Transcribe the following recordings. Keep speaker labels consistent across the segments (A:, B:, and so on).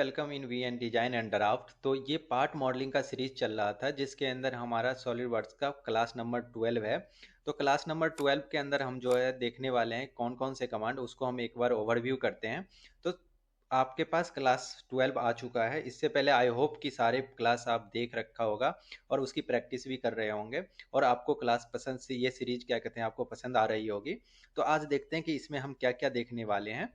A: Welcome in V N design and draft. तो ये part modelling का सीरीज चल रहा था जिसके अंदर हमारा सॉलिड वर्क्स का क्लास नंबर 12 है। तो क्लास नंबर 12 के अंदर हम जो है देखने वाले हैं कौन कौन से कमांड, उसको हम एक बार ओवरव्यू करते हैं। तो आपके पास क्लास 12 आ चुका है। इससे पहले आई होप कि सारे क्लास आप देख रखा होगा और उसकी प्रैक्टिस भी कर रहे होंगे और आपको क्लास पसंद से ये सीरीज क्या कहते हैं आपको पसंद आ रही होगी। तो आज देखते हैं कि इसमें हम क्या क्या देखने वाले हैं।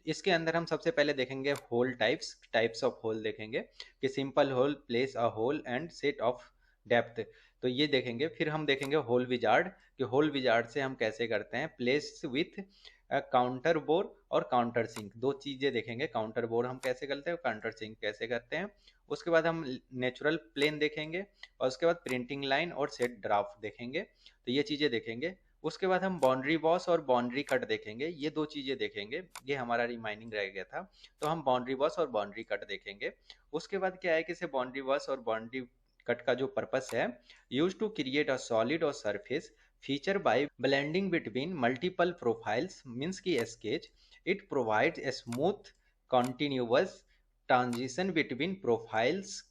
A: इसके अंदर हम सबसे पहले देखेंगे होल टाइप्स ऑफ होल देखेंगे कि simple hole, place a hole and set of depth. तो ये देखेंगे। फिर हम देखेंगे होल विजार्ड कि होल विजार्ड से हम कैसे करते हैं प्लेस विथ काउंटर बोर और काउंटर सिंक। दो चीजें देखेंगे, काउंटर बोर हम कैसे करते हैं और काउंटर सिंक कैसे करते हैं। उसके बाद हम नेचुरल प्लेन देखेंगे और उसके बाद प्रिंटिंग लाइन और सेट ड्राफ्ट देखेंगे। तो ये चीजें देखेंगे। उसके बाद हम बाउंड्री बॉस और बाउंड्री कट देखेंगे। ये दो चीजें देखेंगे, ये हमारा रिमाइंडिंग रह गया था। तो हम बाउंड्री बॉस और बाउंड्री कट देखेंगे। उसके बाद क्या है कि से बाउंड्री बॉस और बाउंड्री कट का जो पर्पस है, use to create a solid और surface feature by blending between multiple profiles means की sketch. It provides a smooth continuous transition between profiles,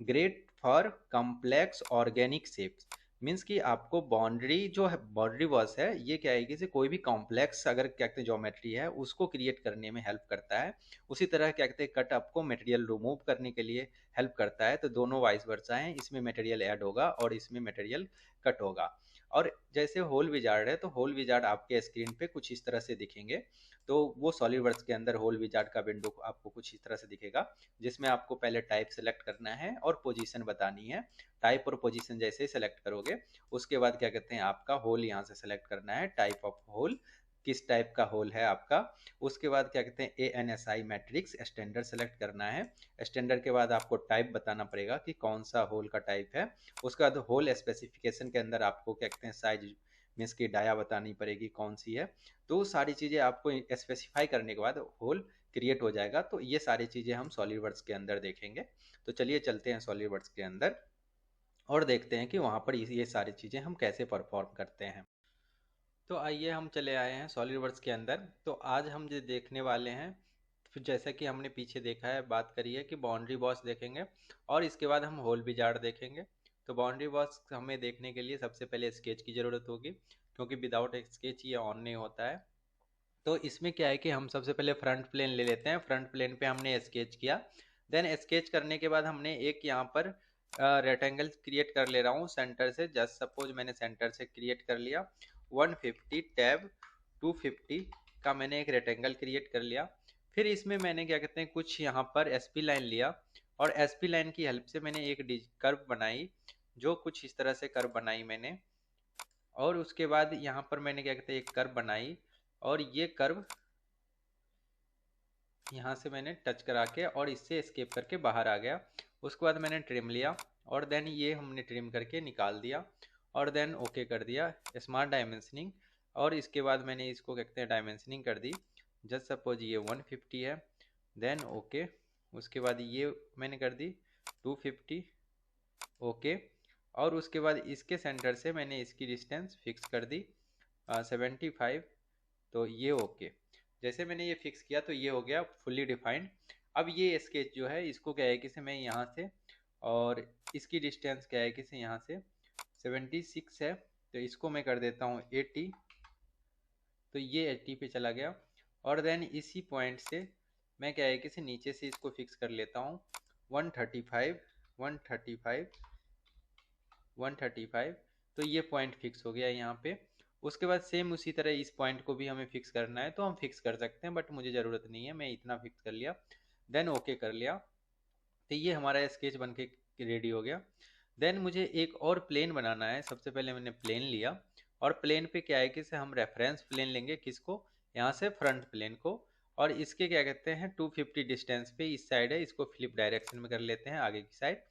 A: great for complex organic shapes. Means कि आपको boundary जो है, boundary verse है, ये क्या है कि से कोई भी कॉम्प्लेक्स अगर क्या कहते हैं ज्योमेट्री है उसको क्रिएट करने में हेल्प करता है। उसी तरह क्या कहते हैं कट आपको मटेरियल रिमूव करने के लिए हेल्प करता है। तो दोनों वाइस वर्सा है, इसमें मटेरियल ऐड होगा और इसमें मटेरियल कट होगा। और जैसे होल विजार्ड है, तो होल विजार्ड आपके स्क्रीन पे कुछ इस तरह से दिखेंगे। तो वो सॉलिड वर्क्स के अंदर होल विजार्ड का विंडो आपको कुछ इस तरह से दिखेगा, जिसमें आपको पहले टाइप सेलेक्ट करना है और पोजीशन बतानी है। टाइप और पोजीशन जैसे ही सेलेक्ट करोगे, उसके बाद क्या कहते हैं आपका होल यहाँ से सेलेक्ट करना है, टाइप ऑफ होल, किस टाइप का होल है आपका। उसके बाद क्या कहते हैं ANSI मैट्रिक्स स्टैंडर्ड सेलेक्ट करना है। स्टैंडर्ड के बाद आपको टाइप बताना पड़ेगा कि कौन सा होल का टाइप है। उसके बाद होल स्पेसिफिकेशन के अंदर आपको क्या कहते हैं साइज मीन्स की डाया बतानी पड़ेगी कौन सी है। तो सारी चीज़ें आपको स्पेसिफाई करने के बाद होल क्रिएट हो जाएगा। तो ये सारी चीज़ें हम सॉलिड वर्क्स के अंदर देखेंगे। तो चलिए चलते हैं सॉलिड वर्क्स के अंदर और देखते हैं कि वहाँ पर ये सारी चीज़ें हम कैसे परफॉर्म करते हैं। तो आइए हम चले आए हैं सॉलिड वर्क्स के अंदर। तो आज हम जो देखने वाले हैं, फिर जैसा कि हमने पीछे देखा है, बात करी है कि बाउंड्री बॉक्स देखेंगे और इसके बाद हम होल विजार्ड देखेंगे। तो बाउंड्री बॉक्स हमें देखने के लिए सबसे पहले स्केच की ज़रूरत होगी, क्योंकि विदाउट स्केच ये ऑन नहीं होता है। तो इसमें क्या है कि हम सबसे पहले फ्रंट प्लेन ले लेते हैं। फ्रंट प्लेन पे हमने स्केच किया। देन स्केच करने के बाद हमने एक यहाँ पर रेक्टेंगल क्रिएट कर ले रहा हूँ सेंटर से। जस्ट सपोज मैंने सेंटर से क्रिएट कर लिया। 150 टैब 250 का मैंने एक रेक्टेंगल क्रिएट कर लिया। फिर इसमें मैंने क्या कहते हैं कुछ यहाँ पर एसपी लाइन लिया और एसपी लाइन की हेल्प से मैंने एक कर्व बनाई, जो कुछ इस तरह से कर्व बनाई मैंने। और उसके बाद यहाँ पर मैंने क्या कहते हैं एक कर्व बनाई और ये कर्व यहाँ से मैंने टच करा के और इससे एस्केप करके बाहर आ गया। उसके बाद मैंने ट्रिम लिया और देन ये हमने ट्रिम करके निकाल दिया और देन ओके कर दिया स्मार्ट डायमेंशनिंग। और इसके बाद मैंने इसको कहते हैं डायमेंशनिंग कर दी। जस्ट सपोज ये 150 है, देन ओके। उसके बाद ये मैंने कर दी 250, ओके। और उसके बाद इसके सेंटर से मैंने इसकी डिस्टेंस फिक्स कर दी 75। तो ये ओके। जैसे मैंने ये फिक्स किया तो ये हो गया फुल्ली डिफाइंड। अब ये स्केच जो है इसको क्या है कि से मैं यहाँ से, और इसकी डिस्टेंस क्या है कि से यहाँ से 76 है, तो इसको मैं कर देता हूँ 80। तो ये 80 पे चला गया। और देन इसी पॉइंट से मैं क्या है कि से नीचे से इसको फिक्स कर लेता हूँ 135 135 135। तो ये पॉइंट फिक्स हो गया यहाँ पे। उसके बाद सेम उसी तरह इस पॉइंट को भी हमें फिक्स करना है, तो हम फिक्स कर सकते हैं, बट मुझे ज़रूरत नहीं है, मैं इतना फिक्स कर लिया। देन ओके कर लिया। तो ये हमारा स्केच बन के रेडी हो गया। देन मुझे एक और प्लेन बनाना है। सबसे पहले मैंने प्लेन लिया और प्लेन पे क्या है कि से हम रेफरेंस प्लेन लेंगे, किसको, यहाँ से फ्रंट प्लेन को। और इसके क्या कहते हैं 250 डिस्टेंस पे इस साइड है, इसको फ्लिप डायरेक्शन में कर लेते हैं आगे की साइड।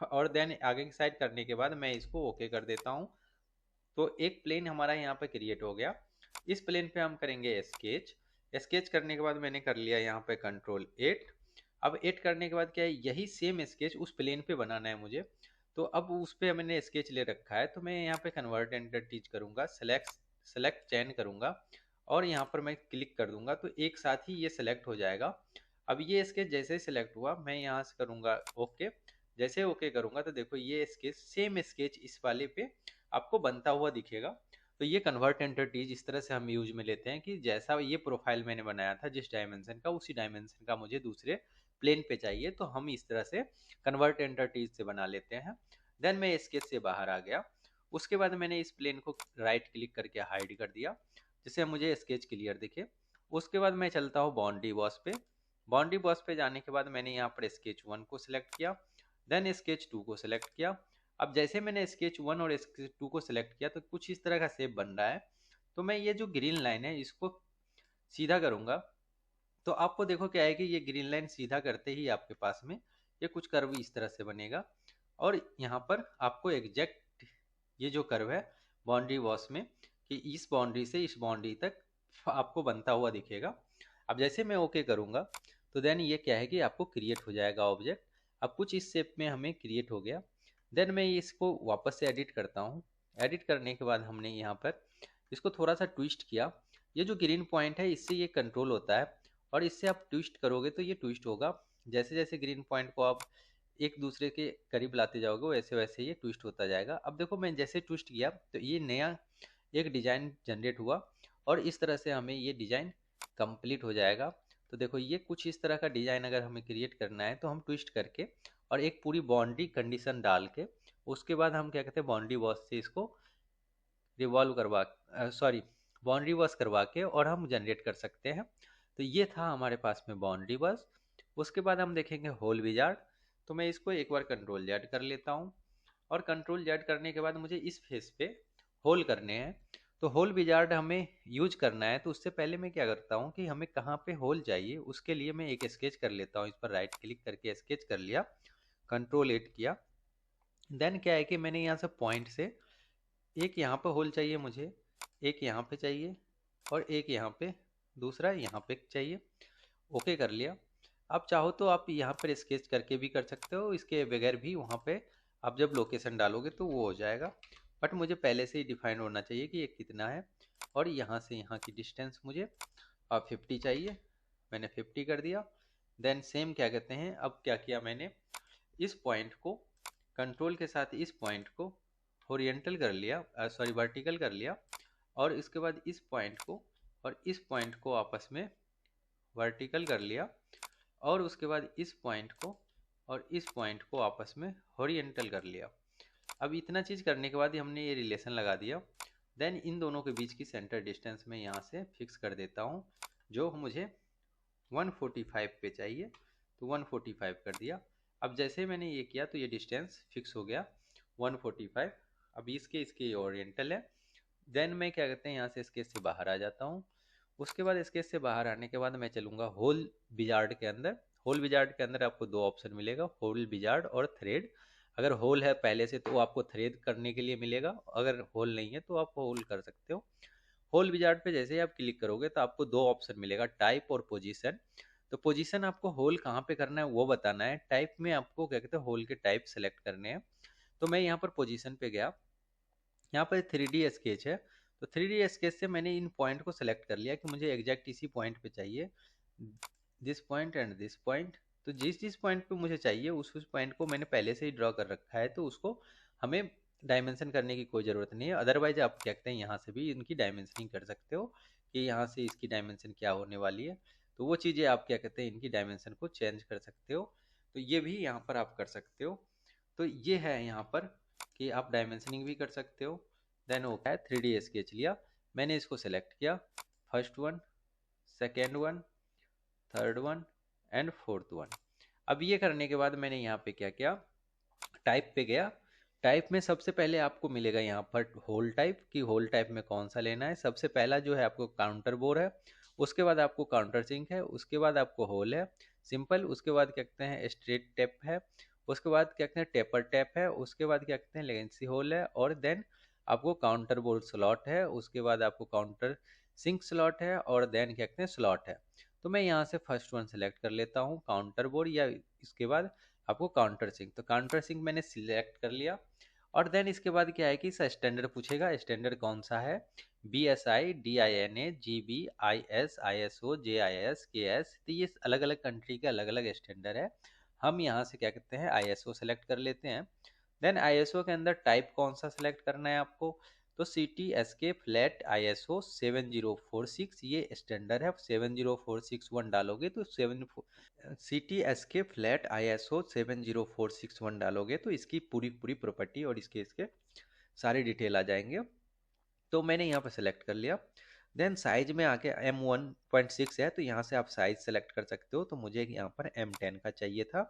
A: और देन आगे की साइड करने के बाद मैं इसको ओके कर देता हूँ। तो एक प्लेन हमारा यहाँ पे क्रिएट हो गया। इस प्लेन पे हम करेंगे स्केच। स्केच करने के बाद मैंने कर लिया यहाँ पे कंट्रोल 8। अब 8 करने के बाद क्या है, यही सेम स्केच उस प्लेन पे बनाना है मुझे। तो अब उस पे मैंने स्केच ले रखा है, तो मैं यहाँ पे कन्वर्ट एंड टीच करूंगा, सेलेक्ट चयन करूंगा और यहाँ पर मैं क्लिक कर दूंगा, तो एक साथ ही ये सेलेक्ट हो जाएगा। अब ये स्केच जैसे ही सिलेक्ट हुआ, मैं यहाँ से करूँगा ओके। जैसे ओके करूँगा तो देखो ये स्केच, सेम स्केच इस वाले पे आपको बनता हुआ दिखेगा। तो ये कन्वर्ट एंटिटीज इस तरह से हम यूज में लेते हैं कि जैसा ये प्रोफाइल मैंने बनाया था जिस डायमेंशन का, उसी डायमेंशन का मुझे दूसरे प्लेन पे चाहिए, तो हम इस तरह से कन्वर्ट एंटिटीज से बना लेते हैं। देन मैं स्केच से बाहर आ गया। उसके बाद मैंने इस प्लेन को राइट क्लिक करके हाइड कर दिया जिससे मुझे स्केच क्लियर दिखे। उसके बाद मैं चलता हूँ बाउंड्री बॉस पे। बाउंड्री बॉस पे जाने के बाद मैंने यहाँ पर स्केच 1 को सिलेक्ट किया, देन स्केच 2 को सिलेक्ट किया। अब जैसे मैंने स्केच 1 और स्केच 2 को सिलेक्ट किया तो कुछ इस तरह का शेप बन रहा है। तो मैं ये जो ग्रीन लाइन है इसको सीधा करूँगा। तो आपको देखो क्या है कि ये ग्रीन लाइन सीधा करते ही आपके पास में ये कुछ कर्व इस तरह से बनेगा, और यहाँ पर आपको एग्जैक्ट ये जो कर्व है बाउंड्री वॉस में, कि इस बाउंड्री से इस बाउंड्री तक आपको बनता हुआ दिखेगा। अब जैसे मैं ओके करूँगा तो देन ये क्या है कि आपको क्रिएट हो जाएगा ऑब्जेक्ट। अब कुछ इस शेप में हमें क्रिएट हो गया। देन मैं इसको वापस से एडिट करता हूँ। एडिट करने के बाद हमने यहाँ पर इसको थोड़ा सा ट्विस्ट किया। ये जो ग्रीन पॉइंट है इससे ये कंट्रोल होता है, और इससे आप ट्विस्ट करोगे तो ये ट्विस्ट होगा। जैसे जैसे ग्रीन पॉइंट को आप एक दूसरे के करीब लाते जाओगे वैसे वैसे ये ट्विस्ट होता जाएगा। अब देखो मैं जैसे ट्विस्ट किया तो ये नया एक डिजाइन जनरेट हुआ, और इस तरह से हमें ये डिजाइन कंप्लीट हो जाएगा। तो देखो ये कुछ इस तरह का डिजाइन अगर हमें क्रिएट करना है तो हम ट्विस्ट करके और एक पूरी बाउंड्री कंडीशन डाल के उसके बाद हम क्या कहते हैं बाउंड्री वॉश से इसको रिवॉल्व करवा सॉरी बाउंड्री वॉश करवा के और हम जनरेट कर सकते हैं। तो ये था हमारे पास में बाउंड्री वॉश। उसके बाद हम देखेंगे होल विजार्ड। तो मैं इसको एक बार कंट्रोल जेड कर लेता हूँ, और कंट्रोल जेड करने के बाद मुझे इस फेस पे होल करने हैं। तो होल विजार्ड हमें यूज करना है, तो उससे पहले मैं क्या करता हूँ कि हमें कहाँ पे होल चाहिए उसके लिए मैं एक स्केच कर लेता हूँ। इस पर राइट क्लिक करके स्केच कर लिया, कंट्रोल 8 किया। देन क्या है कि मैंने यहाँ से पॉइंट से एक यहाँ पे होल चाहिए मुझे, एक यहाँ पे चाहिए, और एक यहाँ पे, दूसरा यहाँ पे चाहिए। ओके कर लिया। आप चाहो तो आप यहाँ पर स्केच करके भी कर सकते हो, इसके बगैर भी वहाँ पे आप जब लोकेशन डालोगे तो वो हो जाएगा। बट मुझे पहले से ही डिफाइन होना चाहिए कि ये कितना है, और यहाँ से यहाँ की डिस्टेंस मुझे 50 चाहिए। मैंने 50 कर दिया। देन सेम क्या कहते हैं, अब क्या किया मैंने, इस पॉइंट को कंट्रोल के साथ इस पॉइंट को होरिजेंटल कर लिया, सॉरी वर्टिकल कर लिया, और इसके बाद इस पॉइंट को और इस पॉइंट को आपस में वर्टिकल कर लिया, और उसके बाद इस पॉइंट को और इस पॉइंट को आपस में हॉरिजेंटल कर लिया। अब इतना चीज़ करने के बाद ही हमने ये रिलेशन लगा दिया। देन इन दोनों के बीच की सेंटर डिस्टेंस में यहाँ से फिक्स कर देता हूँ, जो मुझे 145 पे चाहिए, तो 145 कर दिया। अब जैसे मैंने ये किया तो ये डिस्टेंस फिक्स हो गया 145। अब इसके इसके ओरिएंटल है। देन मैं क्या कहते हैं यहाँ से स्केच से बाहर आ जाता हूँ। उसके बाद स्केच से बाहर आने के बाद मैं चलूँगा होल विजार्ड के अंदर। होल विजार्ड के अंदर आपको दो ऑप्शन मिलेगा, होल विजार्ड और थ्रेड। अगर होल है पहले से तो आपको थ्रेड करने के लिए मिलेगा, अगर होल नहीं है तो आप होल कर सकते हो। होल विजार्ड पे जैसे ही आप क्लिक करोगे तो आपको दो ऑप्शन मिलेगा, टाइप और पोजीशन। तो पोजीशन आपको होल कहाँ पे करना है वो बताना है, टाइप में आपको क्या कहते हैं होल के टाइप सेलेक्ट करने हैं। तो मैं यहाँ पर पोजीशन पे गया, यहाँ पर 3D स्केच है। तो 3D स्केच से मैंने इन पॉइंट को सेलेक्ट कर लिया कि मुझे एग्जैक्ट इसी पॉइंट पे चाहिए, this point and this point. तो जिस जिस पॉइंट पे मुझे चाहिए उस पॉइंट को मैंने पहले से ही ड्रॉ कर रखा है, तो उसको हमें डायमेंशन करने की कोई ज़रूरत नहीं है। अदरवाइज आप क्या कहते हैं यहाँ से भी इनकी डायमेंशनिंग कर सकते हो कि यहाँ से इसकी डायमेंशन क्या होने वाली है। तो वो चीज़ें आप क्या कहते हैं इनकी डायमेंशन को चेंज कर सकते हो। तो ये भी यहाँ पर आप कर सकते हो। तो ये है यहाँ पर कि आप डायमेंशनिंग भी कर सकते हो। देन वो क्या है 3D स्केच लिया, मैंने इसको सेलेक्ट किया, first one, second one, third one and fourth one. अब ये करने के बाद मैंने यहाँ पे क्या किया, टाइप पे गया। टाइप में सबसे पहले आपको मिलेगा यहाँ पर होल टाइप, कि होल टाइप में कौन सा लेना है। सबसे पहला जो है आपको काउंटर बोर है, उसके बाद आपको काउंटर सिंक है, उसके बाद आपको होल है सिंपल, उसके बाद क्या कहते हैं स्ट्रेट टैप है, उसके बाद क्या कहते हैं टेपर टैप है, उसके बाद क्या कहते हैं लेगेंसी होल है, और देन आपको काउंटर बोर्ड स्लॉट है, उसके बाद आपको काउंटर सिंक स्लॉट है, और देन क्या कहते हैं स्लॉट है। तो मैं यहाँ से फर्स्ट वन सेलेक्ट कर लेता हूँ काउंटर बोर्ड, या इसके बाद आपको काउंटर सिंक। तो काउंटर सिंक मैंने सिलेक्ट कर लिया, और देन इसके बाद क्या है कि इसका स्टैंडर्ड पूछेगा, स्टैंडर्ड कौन सा है, BSI DINA GB IS ISO JIS KS। तो ये अलग अलग कंट्री के अलग अलग स्टैंडर्ड है। हम यहाँ से क्या कहते हैं ISO सेलेक्ट कर लेते हैं। देन ISO के अंदर टाइप कौन सा सेलेक्ट करना है आपको, तो CTSK फ्लैट ISO 7046 ये स्टैंडर्ड है। 70461 डालोगे तो CTSK फ्लैट ISO 70461 डालोगे तो इसकी पूरी पूरी प्रॉपर्टी और इसके इसके सारी डिटेल आ जाएंगे। तो मैंने यहाँ पर सेलेक्ट कर लिया। देन साइज में आके M1.6 है तो यहाँ से आप साइज सेलेक्ट कर सकते हो। तो मुझे यहाँ पर M10 का चाहिए था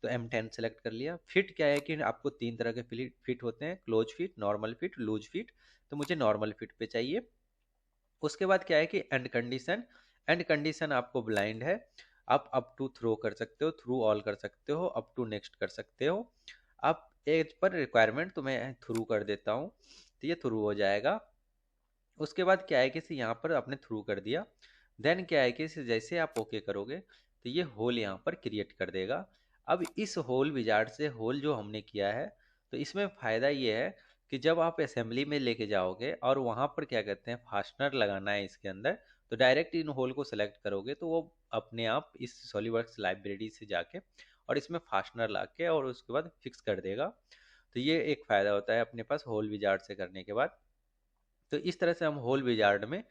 A: तो M10 सेलेक्ट कर लिया। फिट क्या है कि आपको 3 तरह के फिट होते हैं, close fit, normal fit, loose fit. तो मुझे नॉर्मल फिट पे चाहिए। उसके बाद क्या है कि एंड कंडीशन, एंड कंडीशन आपको ब्लाइंड है। आप अप टू थ्रो कर सकते हो, थ्रू ऑल कर सकते हो, अप टू नेक्स्ट कर सकते हो। आप एज पर रिक्वायरमेंट तो मैं थ्रू कर देता हूँ तो ये थ्रू हो जाएगा। उसके बाद क्या है कि इसे यहाँ पर आपने थ्रू कर दिया। देन क्या है कि इसे जैसे आप ओके करोगे तो ये होल यहाँ पर क्रिएट कर देगा। अब इस होल विजार्ड से होल जो हमने किया है तो इसमें फ़ायदा ये है कि जब आप असेंबली में लेके जाओगे और वहाँ पर क्या कहते हैं फास्टनर लगाना है इसके अंदर, तो डायरेक्ट इन होल को सेलेक्ट करोगे तो वो अपने आप इस सॉलिडवर्क्स लाइब्रेरी से जाके और इसमें फास्टनर ला के और उसके बाद फिक्स कर देगा। तो ये एक फ़ायदा होता है अपने पास होल विजार्ड से करने के बाद। तो इस तरह से हम होल विजार्ड में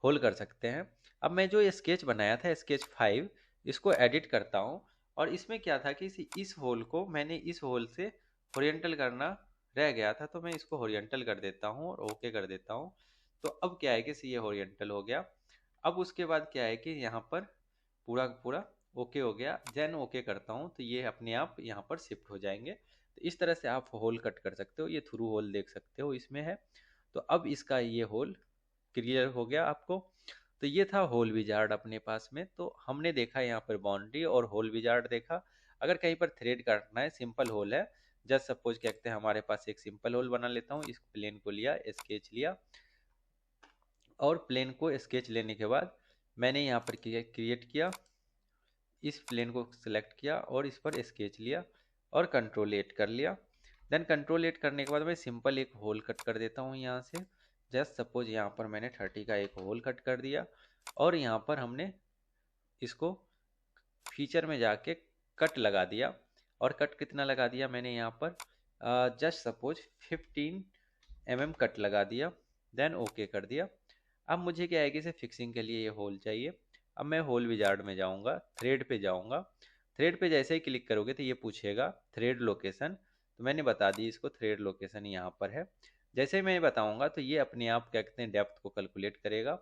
A: होल कर सकते हैं। अब मैं जो ये स्केच बनाया था स्केच 5, इसको एडिट करता हूँ। और इसमें क्या था कि इस होल को मैंने इस होल से होरिजेंटल करना रह गया था तो मैं इसको होरिजेंटल कर देता हूँ और ओके कर देता हूँ। तो अब क्या है कि ये होरिजेंटल हो गया। अब उसके बाद क्या है कि यहाँ पर पूरा पूरा ओके हो गया। देन ओके करता हूँ तो ये अपने आप यहाँ पर शिफ्ट हो जाएंगे। तो इस तरह से आप होल कट कर सकते हो। ये थ्रू होल देख सकते हो इसमें है। तो अब इसका ये होल क्लियर हो गया आपको। तो ये था होल विजार्ड अपने पास में। तो हमने देखा यहाँ पर बाउंड्री और होल विजार्ड देखा। अगर कहीं पर थ्रेड करना है, सिंपल होल है, जस्ट सपोज कहते हैं हमारे पास एक सिंपल होल बना लेता हूँ। इस प्लेन को लिया, स्केच लिया और प्लेन को स्केच लेने के बाद मैंने यहाँ पर क्रिएट किया, इस प्लेन को सिलेक्ट किया और इस पर स्केच लिया और कंट्रोल 8 कर लिया। देन कंट्रोल 8 करने के बाद मैं सिंपल एक होल कट कर देता हूँ यहाँ से। जस्ट सपोज यहाँ पर मैंने 30 का एक होल कट कर दिया और यहाँ पर हमने इसको फीचर में जाके कट लगा दिया। और कट कितना लगा दिया मैंने यहाँ पर, जस्ट सपोज 15 mm कट लगा दिया। देन ओके कर दिया। अब मुझे क्या है कि इसे फिक्सिंग के लिए ये होल चाहिए। अब मैं होल विजार्ड में जाऊंगा, थ्रेड पे जाऊंगा। थ्रेड पे जैसे ही क्लिक करोगे तो ये पूछेगा थ्रेड लोकेशन। तो मैंने बता दी इसको थ्रेड लोकेशन यहाँ पर है। जैसे ही मैं बताऊंगा तो ये अपने आप क्या कहते हैं डेप्थ को कैलकुलेट करेगा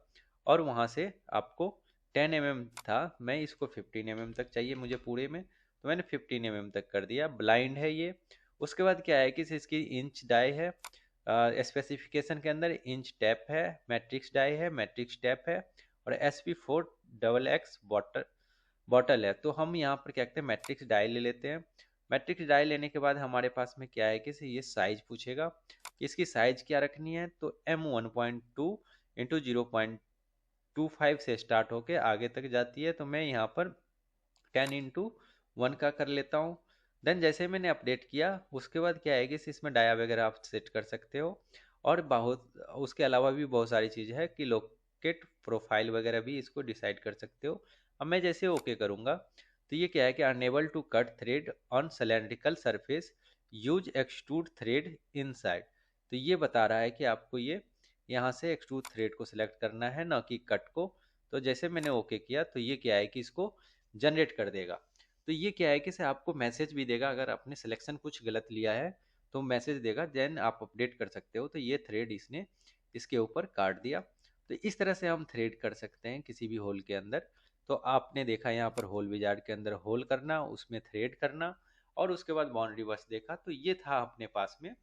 A: और वहाँ से आपको 10 mm था, मैं इसको 15 mm तक चाहिए मुझे पूरे में। तो मैंने 15 mm तक कर दिया। ब्लाइंड है ये। उसके बाद क्या है कि इसकी इंच डाई है, स्पेसिफिकेशन के अंदर इंच टैप है, मैट्रिक्स डाई है, मैट्रिक्स टैप है और SP4XX बॉटल है। तो हम यहाँ पर क्या कहते हैं मैट्रिक्स डाई ले लेते हैं। मैट्रिक्स डाई लेने के बाद हमारे पास में क्या है कि ये साइज पूछेगा। इसकी साइज क्या रखनी है, तो M1.2 इंटू 0.25 से स्टार्ट होके आगे तक जाती है। तो मैं यहाँ पर 10x1 का कर लेता हूँ। देन जैसे मैंने अपडेट किया उसके बाद क्या है कि इसमें डाया वगैरह आप सेट कर सकते हो। और बहुत उसके अलावा भी बहुत सारी चीज़ है कि लोकेट प्रोफाइल वगैरह भी इसको डिसाइड कर सकते हो। अब मैं जैसे ओके करूँगा तो ये क्या है कि unable to cut thread on cylindrical surface, use extrude thread inside. तो ये बता रहा है कि आपको ये यहाँ से एक्सट्रूड थ्रेड को सिलेक्ट करना है ना कि कट को। तो जैसे मैंने ओके किया तो ये क्या है कि इसको जनरेट कर देगा। तो ये क्या है कि से आपको मैसेज भी देगा अगर आपने सिलेक्शन कुछ गलत लिया है तो मैसेज देगा। देन आप अपडेट कर सकते हो। तो ये थ्रेड इसने इसके ऊपर काट दिया। तो इस तरह से हम थ्रेड कर सकते हैं किसी भी होल के अंदर। तो आपने देखा यहाँ पर होल विजार्ड के अंदर होल करना, उसमें थ्रेड करना और उसके बाद बाउंड्री बस देखा। तो ये था अपने पास में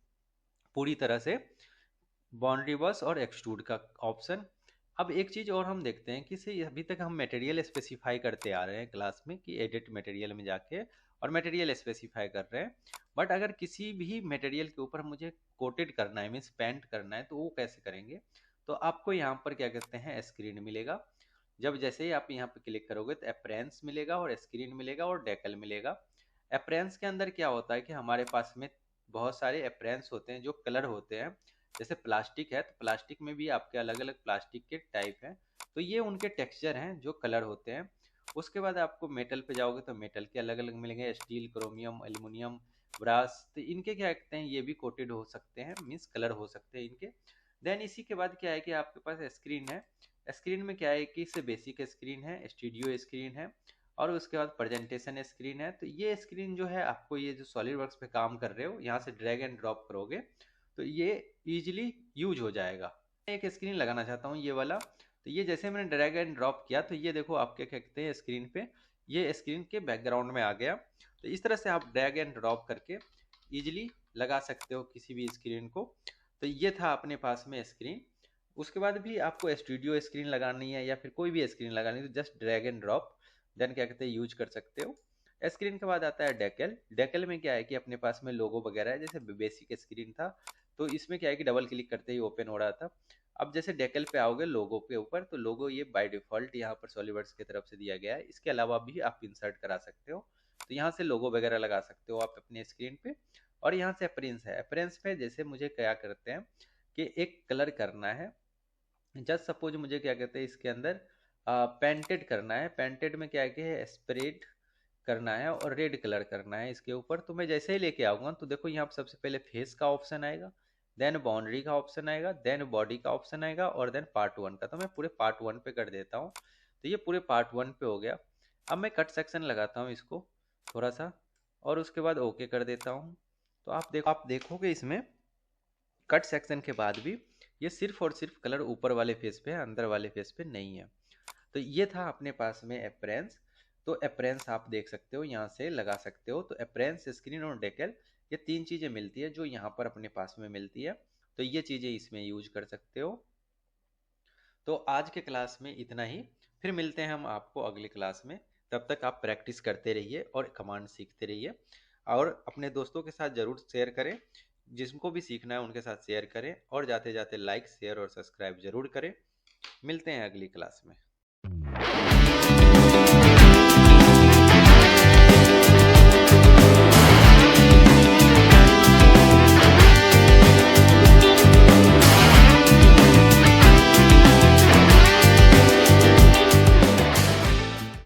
A: पूरी तरह से बाउंड्री बस और एक्सट्रूड का ऑप्शन। अब एक चीज़ और हम देखते हैं कि से अभी तक हम मटेरियल स्पेसिफाई करते आ रहे हैं क्लास में कि एडिट मटेरियल में जाके और मटेरियल स्पेसिफाई कर रहे हैं। बट अगर किसी भी मटेरियल के ऊपर मुझे कोटेड करना है, मीन्स पेंट करना है, तो वो कैसे करेंगे। तो आपको यहाँ पर क्या कहते हैं स्क्रीन मिलेगा। जब जैसे ही आप यहाँ पर क्लिक करोगे तो अप्रेंस मिलेगा और स्क्रीन मिलेगा और डेकल मिलेगा। अप्रेंस के अंदर क्या होता है कि हमारे पास में बहुत सारे अप्रेंस होते हैं जो कलर होते हैं। जैसे प्लास्टिक है, तो प्लास्टिक में भी आपके अलग अलग प्लास्टिक के टाइप हैं, तो ये उनके टेक्सचर हैं जो कलर होते हैं। उसके बाद आपको मेटल पे जाओगे तो मेटल के अलग अलग मिलेंगे, स्टील, क्रोमियम, एल्युमिनियम, ब्रास। तो इनके क्या कहते हैं, ये भी कोटेड हो सकते हैं, मीन्स कलर हो सकते हैं इनके। देन इसी के बाद क्या है कि आपके पास स्क्रीन है। स्क्रीन में क्या है कि इससे बेसिक स्क्रीन है, स्टूडियो स्क्रीन है, और उसके बाद प्रेजेंटेशन स्क्रीन है। तो ये स्क्रीन जो है, आपको ये जो सॉलिड वर्क्स पे काम कर रहे हो, यहाँ से ड्रैग एंड ड्रॉप करोगे तो ये इजीली यूज हो जाएगा। मैं एक स्क्रीन लगाना चाहता हूँ, ये वाला। तो ये जैसे मैंने ड्रैग एंड ड्रॉप किया तो ये देखो आपके क्या कहते हैं स्क्रीन पे, ये स्क्रीन के बैकग्राउंड में आ गया। तो इस तरह से आप ड्रैग एंड ड्रॉप करके इजीली लगा सकते हो किसी भी स्क्रीन को। तो ये था अपने पास में स्क्रीन। उसके बाद भी आपको स्टूडियो स्क्रीन लगानी है या फिर कोई भी स्क्रीन लगानी है तो just drag and drop then क्या कहते हैं यूज कर सकते हो। स्क्रीन के बाद आता है डेकल। डेकल में क्या है कि अपने पास में लोगो वगैरह है, जैसे बेसिक स्क्रीन था तो इसमें क्या है कि डबल क्लिक करते ही ओपन हो रहा था। अब जैसे डेकल पे आओगे लोगो के ऊपर, तो लोगो ये बाय डिफॉल्ट यहाँ पर सॉलिडवर्क्स की तरफ से दिया गया है। इसके अलावा भी आप इंसर्ट करा सकते हो, तो यहाँ से लोगो वगैरह लगा सकते हो आप अपने स्क्रीन पे। और यहाँ से अपरेंस है, अपरेंस पे जैसे मुझे क्या करते हैं कि एक कलर करना है। जस्ट सपोज मुझे क्या कहते हैं इसके अंदर पेंटेड करना है। पेंटेड में क्या है कि स्प्रेड करना है और रेड कलर करना है इसके ऊपर। तो मैं जैसे ही लेके आऊंगा तो देखो यहाँ पर सबसे पहले फेस का ऑप्शन आएगा, देन बाउंड्री का ऑप्शन आएगा, देन बॉडी का ऑप्शन आएगा, और देन पार्ट 1 का। तो मैं पूरे पार्ट 1 पे कर देता हूँ, तो ये पूरे पार्ट 1 पे हो गया। अब मैं कट सेक्शन लगाता हूँ इसको थोड़ा सा, और उसके बाद ओके कर देता हूँ। तो आप देखोगे इसमें कट सेक्शन के बाद भी ये सिर्फ और सिर्फ कलर ऊपर वाले फेस पे है, अंदर वाले फेस पे नहीं है। तो ये था अपने पास में अप्रेंस। तो अप्रेंस आप देख सकते हो, यहाँ से लगा सकते हो। तो अप्रेंस, स्क्रीन और डेकल, ये तीन चीज़ें मिलती है जो यहाँ पर अपने पास में मिलती है। तो ये चीज़ें इसमें यूज कर सकते हो। तो आज के क्लास में इतना ही, फिर मिलते हैं हम आपको अगली क्लास में। तब तक आप प्रैक्टिस करते रहिए और कमांड सीखते रहिए, और अपने दोस्तों के साथ ज़रूर शेयर करें। जिनको भी सीखना है उनके साथ शेयर करें, और जाते जाते लाइक, शेयर और सब्सक्राइब जरूर करें। मिलते हैं अगली क्लास में।